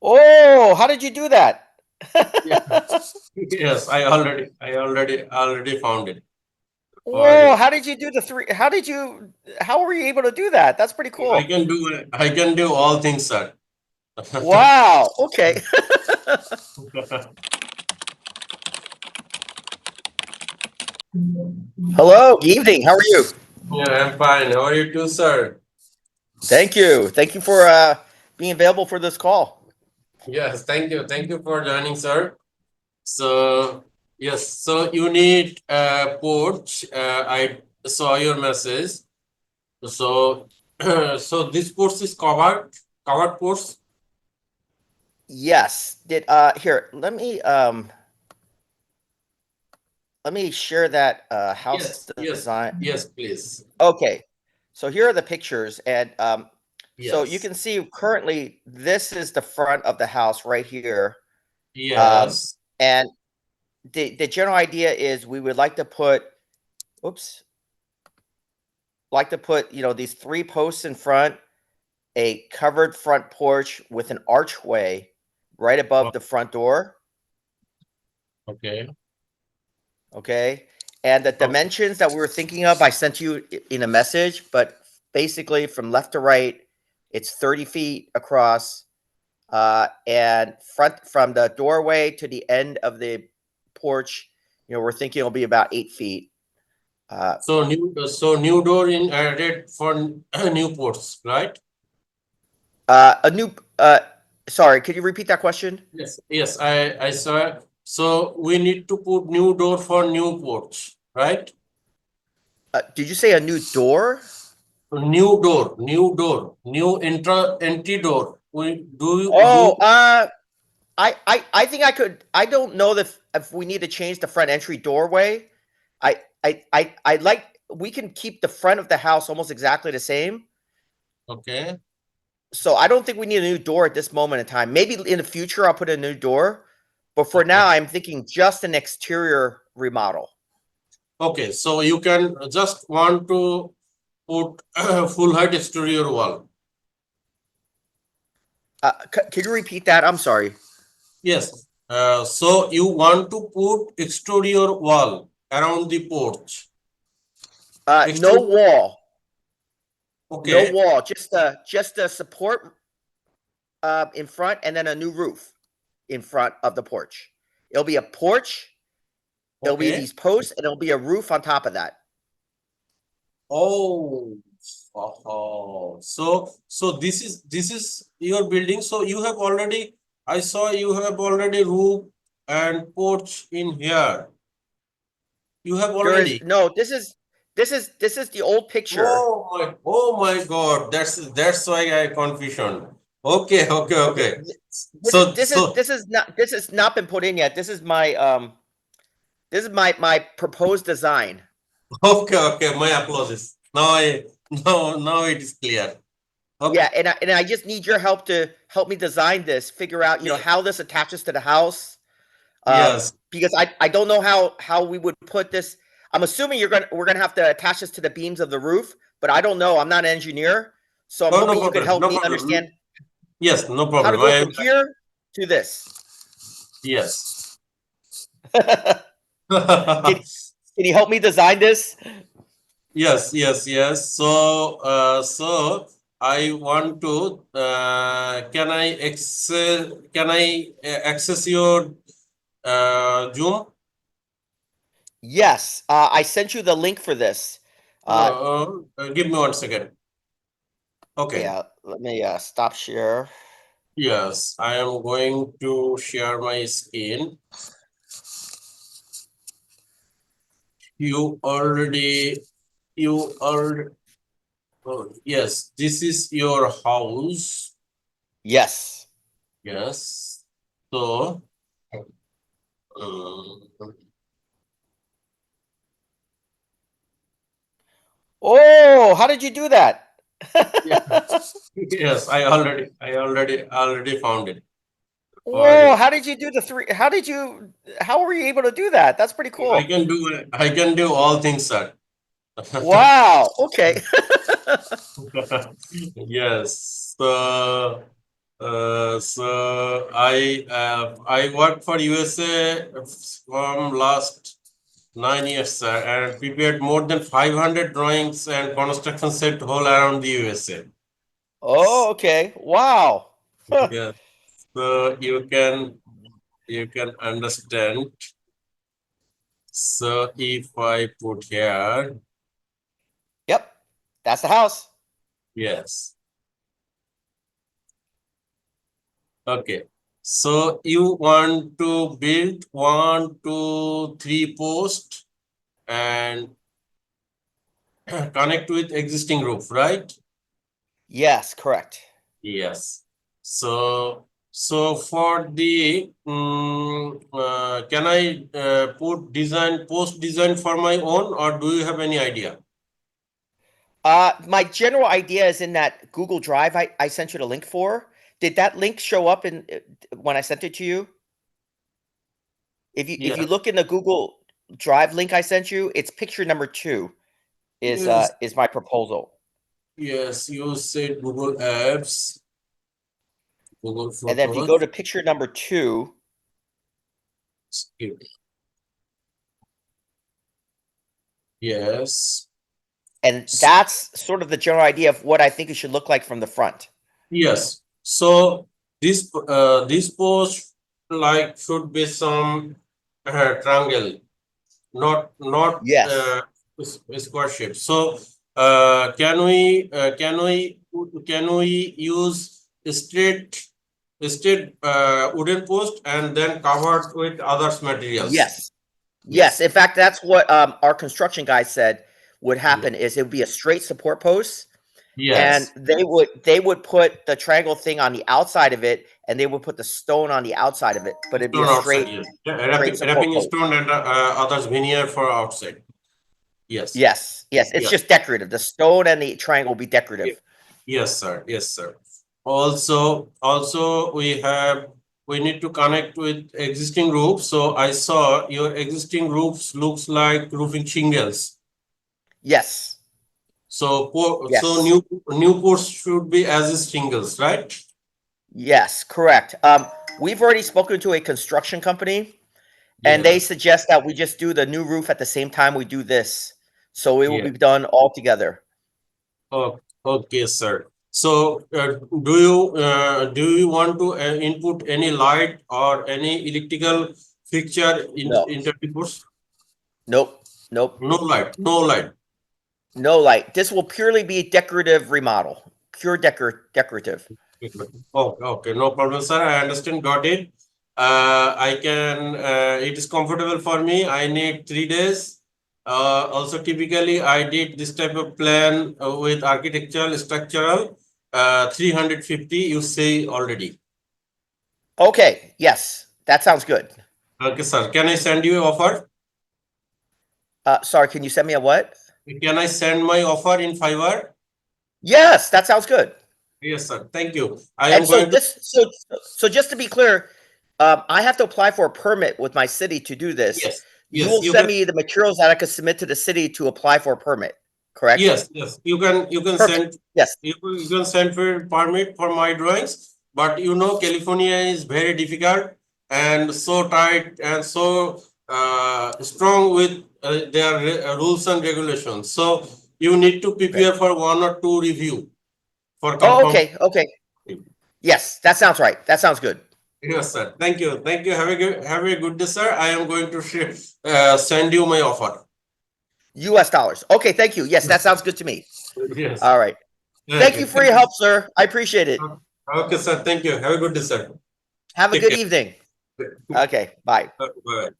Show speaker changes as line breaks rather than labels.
Oh, how did you do that?
Yeah. Yes, I already found it. For
Whoa, how did you do the three? How were you able to do that? That's pretty
I
cool.
can do I can do all things, sir.
Wow. Okay. Hello. Evening. How are you?
Yeah, I'm fine. How are you too, sir?
Thank you. Thank you for being available for this call.
Yes, thank you. Thank you for joining, sir. So, yes, so you need a porch. I saw your message. So, so this porch is covered porch.
Yes. Did here, let me share that house
Yes,
design.
yes, please.
Okay. So here are the pictures, and so you
Yes,
can see currently this is the front of the house right here.
yes.
And the general idea is we would like to put, oops, these three posts in front, a covered front porch with an archway right above the front door.
Okay.
Okay. And the
Okay.
dimensions that we were thinking of, I sent you in a message, but basically from left to right, it's 30 feet across. And front from the doorway to the end of the porch, we're thinking it'll be about 8 feet. Uh,
So new door in added for new ports, right?
a new, sorry, could you repeat that question?
Yes, I saw. So we need to put new door for new ports, right?
Did you say a new door?
New entry door. We
Oh,
do.
I think I could. I don't know if we need to change the front entry doorway. I like we can keep the front of the house almost exactly the same.
Okay.
So I don't think we need a new door at this moment in time. Maybe in the future I'll put a new door, but for
Okay.
now I'm thinking just an exterior remodel.
Okay. So you can just want to put full height exterior wall.
Can you repeat that? I'm sorry.
Yes. So you want to put exterior wall around the porch.
No
Exterior.
wall, no
Okay.
wall. Just a support in front, and then a new roof in front of the porch. It'll be a porch. It'll be
Okay.
these posts, and it'll be a roof on top of that.
Oh, oh. So this is your building. So you have already, I saw you have already roof and porch in here. You have
There is
already.
no. This is the old picture.
Oh my God. That's why I confusion. Okay, okay,
Okay,
okay.
this is
So
this is
so
this is not this has not been put in yet. This is my proposed design.
okay, okay. My apologies. Now it is clear. Okay.
Yeah, and I just need your help to help me design this, figure out
Yes.
how this attaches to the house.
Yes.
Because I don't know how we would put this. I'm assuming we're gonna have to attach this to the beams of the roof, but I don't know. I'm not an engineer, so I'm
Oh, no
hoping you could
problem.
help
No
me
problem.
understand
Yes, no
how to
problem.
go from here to this.
Yes.
can, can you help me design this?
Yes. So I want to, can I access your Zoom?
Yes, I sent you the link for this. Uh,
Give me 1 second. Okay.
yeah, let me stop share.
Yes, I am going to share my screen. You already, you are, oh, yes, this is your house.
Yes.
Yes. So, um,
Oh, how did you do that?
yeah. Yes, I already found it.
Whoa,
For
how did you do the three? How were you able to do that? That's pretty cool.
I can do all things, sir.
Wow. Okay.
Yes. So So I worked for USA from last 9 years, sir, and prepared more than 500 drawings and construction set all around the USA.
Oh, okay. Wow. Huh.
Yeah, so you can understand. So if I put here,
Yep. That's the house.
yes. Okay. So you want to build 1, 2, 3 posts and connect with existing roof, right?
Yes, correct.
Yes. So for the can I put post design for my own, or do you have any idea?
My general idea is in that Google Drive I sent you the link for. Did that link show up in when I sent it to you? If you
Yeah.
look in the Google Drive link I sent you, it's picture number 2
Yes.
is my proposal.
Yes. You said Google Apps, Google
And then if you go
Photos.
to picture number 2,
Yes.
and that's sort of the general idea of what I think it should look like from the front.
Yes. So this post like should be some triangle, not
Yes.
square shape. So can we use straight wooden post and then covered with other materials?
Yes. Yes. In fact, that's what our construction guy said would happen is it would be a straight support post. And
Yes.
they would put the triangle thing on the outside of it, and they would put the stone on the outside of it, but it'd be
Stone
a
outside,
straight
yes.
support
Wrapping
post.
stone and others veneer for outside. Yes.
Yes, yes, it's
Yeah.
just decorative. The stone and the triangle will be decorative.
Yes, sir. Yes, sir. Also, we need to connect with existing roofs. So I saw your existing roofs looks like roofing shingles.
Yes,
So
yes,
new posts should be as is shingles, right?
yes, correct. We've already spoken to a construction company, and they
Yes.
suggest that we just do the new roof at the same time we do this, so it will
Yeah.
be done all together.
Oh, okay, sir. So do you want to input any light or any electrical fixture
No,
into the post?
nope, nope,
No light, no light.
no light. This will purely be decorative remodel, pure decorative.
Oh, okay, no problem, sir. I understand, got it. I can, it is comfortable for me. I need 3 days. Also, typically, I did this type of plan with architectural, structural, 350, you say already.
Okay, yes, that sounds good.
Okay, sir. Can I send you offer?
Sorry, can you send me a what?
Can I send my offer in Fiverr?
Yes, that sounds good.
Yes, sir. Thank you. I
And
am
so
going to.
so just to be clear, I have to apply for a permit with my city to do this.
Yes,
You
yes,
will
you
send
can.
me the materials that I can submit to the city to apply for a permit, correct?
Yes, yes. You can
Perfect.
send.
Yes.
You can send for permit for my drawings, but you know California is very difficult and so tight and so strong with their rules and regulations. So you need to prepare for 1 or 2 review for
Oh,
confirm.
okay, okay. Yes, that sounds right. That sounds good.
Yes, sir. Thank you. Thank you. Have a good day, sir. I am going to send you my offer.
US dollars. Okay, thank you. Yes, that sounds good to me.
Yes.
All right. Thank you for your help, sir. I appreciate it.
Okay, sir. Thank you. Have a good day, sir.
Have a
Take
good
care.
evening. Okay, bye.
Bye.